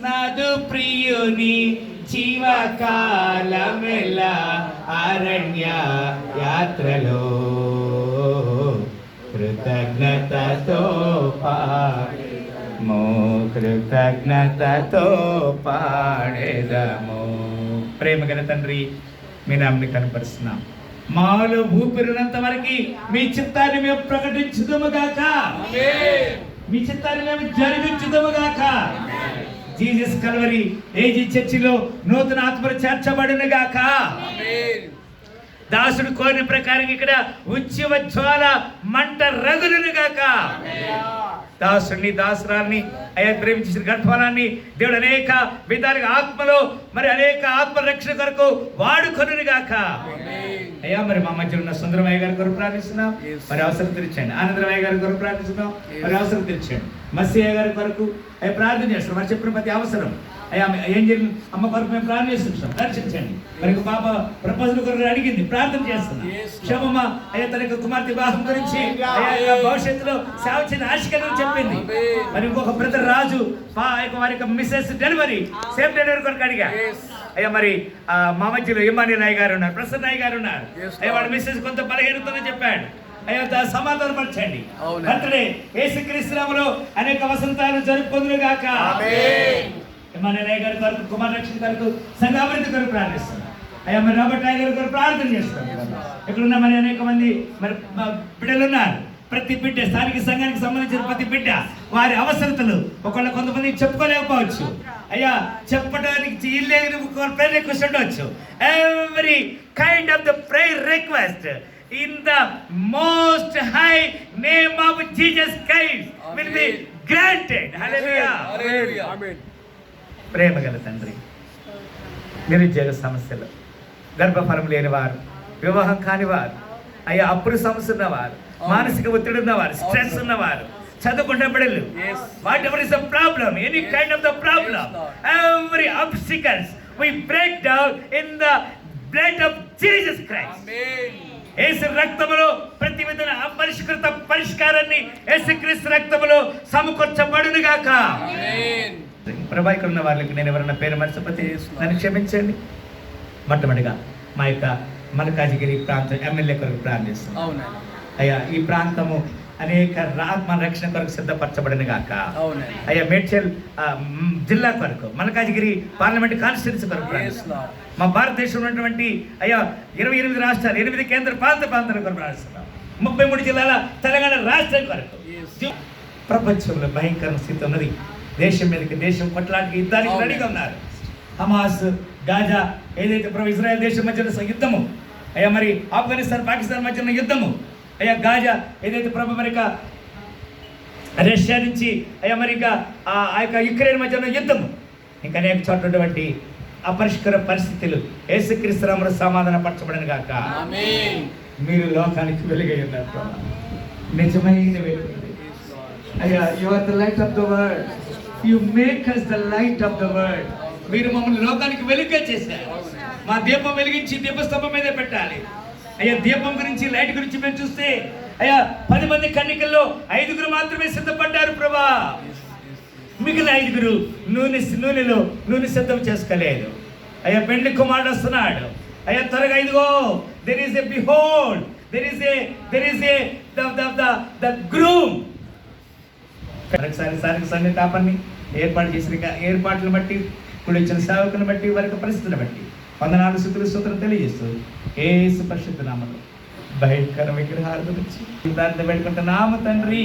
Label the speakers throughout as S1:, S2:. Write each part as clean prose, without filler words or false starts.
S1: నాదు ప్రియుని జీవకాలమెల్ల అరణ్య యాత్రలో కృతజ్ఞతతో కృతజ్ఞతతో పాడేదము. ప్రేమగల తండ్రి, మీ నామని కనపరుస్తున్నాం. మాలో ఊపిరినంత వరకు మీ చిత్తాన్ని మేము ప్రకటించుదము గాక, మీ చిత్తాన్ని మేము జరిగించుదము గాక. జీసస్ కల్వరి ఏజీ చర్చిలో నూతన ఆత్మలు చేర్చబడును గాక. దాసుడు కోరిన ప్రకారం ఇక్కడ ఉద్యమ జ్వాల మంట రగులును గాక. దాసుని దాసురాన్ని అయ్యా ప్రేమించిన గర్భఫలాన్ని దేవుడు అనేక విధాలుగా ఆత్మలో మరి అనేక ఆత్మ రక్షణ కొరకు వాడుకొనును గాక. అయ్యా మరి మా మధ్య ఉన్న సుందరమయ్య గారి కొరకు ప్రార్థిస్తున్నాం, మరి అవసరం తీర్చండి. ఆనందమయ్య గారి కొరకు ప్రార్థిస్తున్నాం, మరి అవసరం తీర్చండి. మస్సయ్య గారి కొరకు అయ్యా ప్రార్థన చేస్తున్నాం. మరి చెప్పిన ప్రతి అవసరం అయ్యా ఏంజల్ అమ్మ కొరకు మేము ప్రార్థన చేస్తున్నాం, దర్శించండి. మరి పాప ప్రపోజల్ కొరకు అడిగింది, ప్రార్థన చేస్తున్నాం. శోభమ్మ అయ్యా తన యొక్క కుమార్తె వివాహం గురించి అయ్యా భవిష్యత్తులో సేవ చేయని ఆశ కలిగి చెప్పింది. మరి ఇంకొక బ్రదర్ రాజు వారి యొక్క మిస్సెస్ డెలివరీ సేఫ్ డెలివరీ కొరకు అడిగా. అయ్యా మరి మా మధ్యలో ఇమాని నాయ్ గారు ఉన్నారు, ప్రసన్న నాయ్ గారు ఉన్నారు. అయ్యా వాడి మిస్సెస్ కొంత బలహీనతని చెప్పాడు. అయ్యా సమాధానపరచండి. బర్త్డే యేసుక్రీస్తు నామములో అనేక వసంతాలు జరుపుకొందును గాక. ఇమానుయేల్ గారి కొరకు, కుమార రక్షణ కొరకు, సంఘాభివృద్ధి కొరకు ప్రార్థిస్తున్నాం. అయ్యా మరి రాబర్ట్ నాయ్ గారి కొరకు ప్రార్థన చేస్తున్నాం. ఇక్కడ ఉన్న మరి అనేక మంది మరి బిడ్డలు ఉన్నారు. ప్రతి బిడ్డ స్థానిక సంఘానికి సంబంధించిన ప్రతి బిడ్డ వారి అవసరతలు ఒకళ్ళ కొంతమంది చెప్పుకోలేకపోవచ్చు. అయ్యా చెప్పడానికి ఇల్లేని ప్రేయర్ రిక్వెస్ట్ ఉండవచ్చు. Every kind of the prayer request in the most high name of Jesus Christ will be granted. Hallelujah, amen. ప్రేమగల తండ్రి, నిరుద్యోగ సమస్యలు, గర్భఫలం లేని వారు, వివాహం కాని వారు, అయ్యా అప్పులు సమస్య ఉన్నవారు, మానసిక ఒత్తిడి ఉన్నవారు, స్ట్రెస్ ఉన్నవారు, చదువుకుంటే బిడ్డలు, whatever is the problem, any kind of the problem, every obstacles we break down in the blood of Jesus Christ. యేసు రక్తములో ప్రతి విధమైన అపరిష్కృత పరిష్కారాన్ని యేసుక్రీస్తు రక్తములో సమకూర్చబడును గాక. ప్రభా ఇక్కడ ఉన్న వాళ్ళకి నేను ఎవరన్నా పేరు మర్చిపోతే నన్ను క్షమించండి. మొట్టమొదటిగా మా యొక్క మల్కాజిగిరి ప్రాంతం ఎమ్మెల్యే కొరకు ప్రార్థిస్తున్నాం. అయ్యా ఈ ప్రాంతము అనేక ఆత్మ రక్షణ కొరకు సిద్ధపరచబడిన గాక. అయ్యా మేడ్చల్ జిల్లా కొరకు, మల్కాజిగిరి పార్లమెంట్ కాన్స్టిట్యున్సీ కొరకు ప్రార్థిస్తున్నాం. మా భారతదేశంలో ఉన్నటువంటి అయ్యా 28 రాష్ట్రాలు, 8 కేంద్ర పాలిత ప్రాంతాల కొరకు ప్రార్థిస్తున్నాం. 33 జిల్లాల తెలంగాణ రాష్ట్రం కొరకు. ప్రపంచంలో భయంకర స్థితి ఉన్నది. దేశం మీదకి దేశం కొట్లాటికి యుద్ధానికి రెడీగా ఉన్నారు. హమాస్, గాజా ఏదైతే ఇజ్రాయెల్ దేశం మధ్య యుద్ధము, అయ్యా మరి ఆఫ్ఘనిస్తాన్ పాకిస్తాన్ మధ్య యుద్ధము, అయ్యా గాజా ఏదైతే అమెరికా రష్యా నుంచి అయ్యా మరి ఇంకా ఆ యొక్క యుక్రెయిన్ మధ్య యుద్ధము, ఇంకా అనేక చోట్లటువంటి అపరిష్కర పరిస్థితులు యేసుక్రీస్తు నామములో సమాధాన పరచబడను గాక. మీరు లోకానికి వెలుగై ఉన్నారు, నిజమైన వెలుగు. అయ్యా you are the light of the world, you make us the light of the world. మీరు మమ్మల్ని లోకానికి వెలుగుగా చేశారు. మా దీపం వెలిగించి దీపస్తంభం మీదే పెట్టాలి. అయ్యా దీపం గురించి, లైట్ గురించి మేము చూస్తే అయ్యా 10 మంది కన్యకల్లో 5 మాత్రమే సిద్ధపడ్డారు ప్రభా. మిగిలిన 5 నూనెలో నూనె సిద్ధం చేసుకోలేదు. అయ్యా పెండ్లి కుమారుడు వస్తున్నాడు. అయ్యా త్వరగా ఇదిగో there is a behold, there is a the groom. ఒకసారి సన్నితాపాన్ని ఏర్పాటు చేసిన ఏర్పాట్లను బట్టి, ఇప్పుడు ఇచ్చిన సేవకులను బట్టి, వారి పరిస్థితులను బట్టి వందనాలు స్తుతులు స్తోత్రం తెలియజేస్తూ యేసు పరిశుద్ధ నామములో భయంకర విగ్రహాల గురించి ప్రార్థన పెట్టుకుంటున్నాము తండ్రి.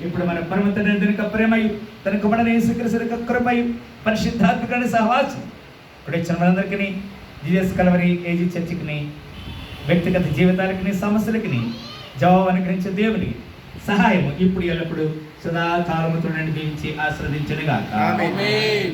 S1: ఇప్పుడు మన పరమ తండ్రి ప్రేమయు, తన కుమారుడైన యేసుక్రీస్తు యొక్క కృపయు, పరిశుద్ధాత్మక సహవాసం ఇప్పుడు ఇచ్చిన మనందరికీ, జీసస్ కల్వరి ఏజీ చర్చికి, వ్యక్తిగత జీవితాలకి, సమస్యలకి జవాబు అనుగ్రహించే దేవుని సహాయము ఇప్పుడు ఎల్లప్పుడు సదాకాలముతో దీవించి ఆశీర్వదించును గాక.